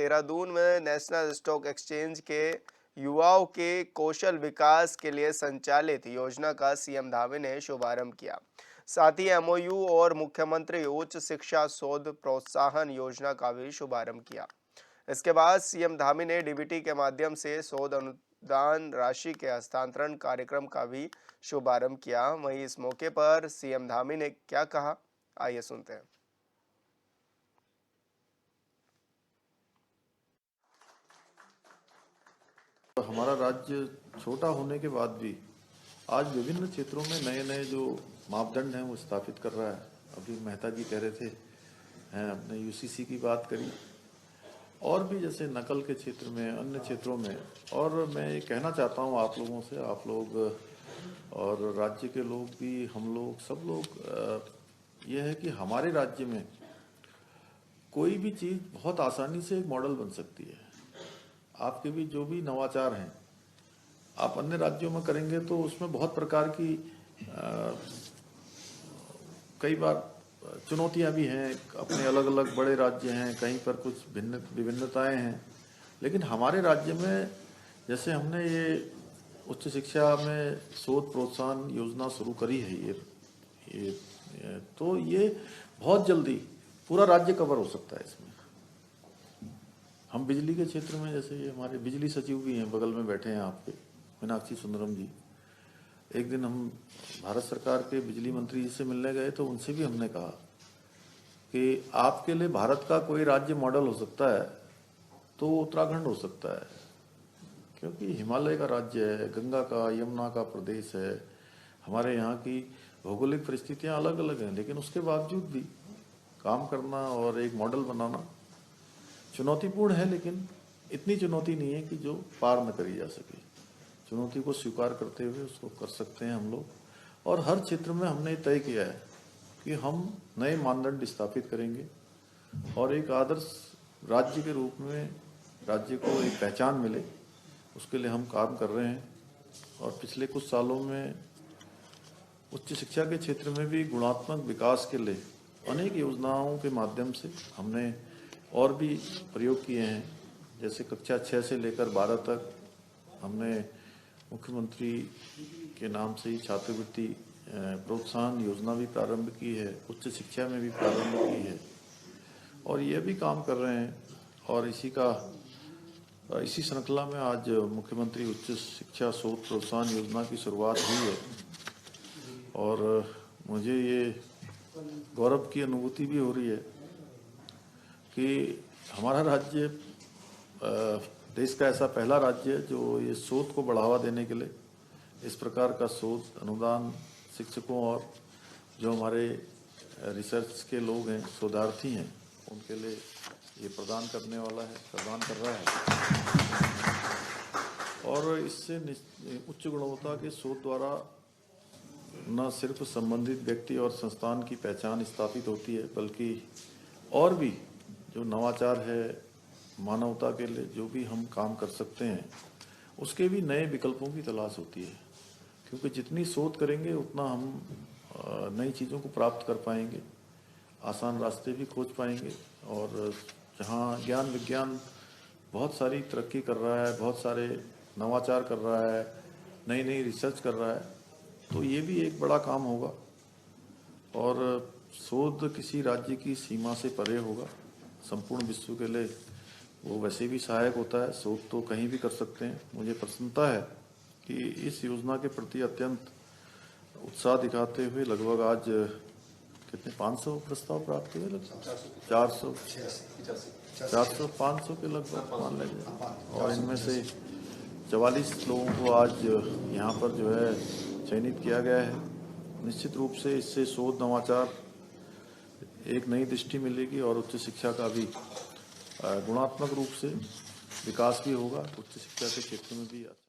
देहरादून में national stock exchange के युवाओं के कौशल विकास के लिए संचालित योजना का सीएम धामी ने शुभारंभ किया। साथ ही एमओयू और मुख्यमंत्री उच्च शिक्षा शोध प्रोत्साहन योजना का भी शुभारंभ किया। इसके बाद सीएम धामी ने डीबीटी के माध्यम से शोध अनुदान राशि के हस्तांतरण कार्यक्रम का भी शुभारंभ किया। वहीं इस मौके पर सीएम धामी ने क्या कहा, आइए सुनते हैं। हमारा राज्य छोटा होने के बाद भी आज विभिन्न क्षेत्रों में नए नए जो मापदंड हैं वो स्थापित कर रहा है। अभी मेहता जी कह रहे थे, हैं अपने यूसीसी की बात करी, और भी जैसे नकल के क्षेत्र में, अन्य क्षेत्रों में। और मैं ये कहना चाहता हूँ आप लोगों से, आप लोग और राज्य के लोग भी, हम लोग सब लोग, ये है कि हमारे राज्य में कोई भी चीज़ बहुत आसानी से एक मॉडल बन सकती है। आपके भी जो भी नवाचार हैं आप अन्य राज्यों में करेंगे तो उसमें बहुत प्रकार की कई बार चुनौतियां भी हैं। अपने अलग अलग बड़े राज्य हैं, कहीं पर कुछ विभिन्नताएं हैं, लेकिन हमारे राज्य में जैसे हमने ये उच्च शिक्षा में शोध प्रोत्साहन योजना शुरू करी है, तो ये बहुत जल्दी पूरा राज्य कवर हो सकता है। इसमें हम बिजली के क्षेत्र में, जैसे ये हमारे बिजली सचिव भी हैं, बगल में बैठे हैं आपके, मीनाक्षी सुंदरम जी। एक दिन हम भारत सरकार के बिजली मंत्री जी से मिलने गए तो उनसे भी हमने कहा कि आपके लिए भारत का कोई राज्य मॉडल हो सकता है तो उत्तराखंड हो सकता है, क्योंकि हिमालय का राज्य है, गंगा का, यमुना का प्रदेश है। हमारे यहाँ की भौगोलिक परिस्थितियाँ अलग अलग हैं, लेकिन उसके बावजूद भी काम करना और एक मॉडल बनाना चुनौतीपूर्ण है, लेकिन इतनी चुनौती नहीं है कि जो पार न करी जा सके। चुनौती को स्वीकार करते हुए उसको कर सकते हैं हम लोग। और हर क्षेत्र में हमने तय किया है कि हम नए मानदंड स्थापित करेंगे और एक आदर्श राज्य के रूप में राज्य को एक पहचान मिले, उसके लिए हम काम कर रहे हैं। और पिछले कुछ सालों में उच्च शिक्षा के क्षेत्र में भी गुणात्मक विकास के लिए अनेक योजनाओं के माध्यम से हमने और भी प्रयोग किए हैं। जैसे कक्षा 6 से लेकर 12 तक हमने मुख्यमंत्री के नाम से ही छात्रवृत्ति प्रोत्साहन योजना भी प्रारंभ की है, उच्च शिक्षा में भी प्रारंभ की है, और ये भी काम कर रहे हैं। और इसी श्रृंखला में आज मुख्यमंत्री उच्च शिक्षा शोध प्रोत्साहन योजना की शुरुआत हुई है। और मुझे ये गौरव की अनुभूति भी हो रही है कि हमारा राज्य देश का ऐसा पहला राज्य है जो ये शोध को बढ़ावा देने के लिए इस प्रकार का शोध अनुदान शिक्षकों और जो हमारे रिसर्च के लोग हैं, शोधार्थी हैं, उनके लिए ये प्रदान कर रहा है। और इससे उच्च गुणवत्ता के शोध द्वारा न सिर्फ संबंधित व्यक्ति और संस्थान की पहचान स्थापित होती है, बल्कि और भी जो नवाचार है, मानवता के लिए जो भी हम काम कर सकते हैं, उसके भी नए विकल्पों की तलाश होती है। क्योंकि जितनी शोध करेंगे उतना हम नई चीज़ों को प्राप्त कर पाएंगे, आसान रास्ते भी खोज पाएंगे। और जहाँ ज्ञान विज्ञान बहुत सारी तरक्की कर रहा है, बहुत सारे नवाचार कर रहा है, नई नई रिसर्च कर रहा है, तो ये भी एक बड़ा काम होगा। और शोध किसी राज्य की सीमा से परे होगा, संपूर्ण विश्व के लिए वो वैसे भी सहायक होता है। शोध तो कहीं भी कर सकते हैं। मुझे प्रसन्नता है कि इस योजना के प्रति अत्यंत उत्साह दिखाते हुए लगभग आज कितने 500 प्रस्ताव प्राप्त हुए, लगभग 500 के लगभग मान लीजिए। और इनमें से 44 लोगों को आज यहाँ पर जो है चयनित किया गया है। निश्चित रूप से इससे शोध नवाचार एक नई दृष्टि मिलेगी और उच्च शिक्षा का भी गुणात्मक रूप से विकास भी होगा। उच्च शिक्षा के क्षेत्र में भी अच्छा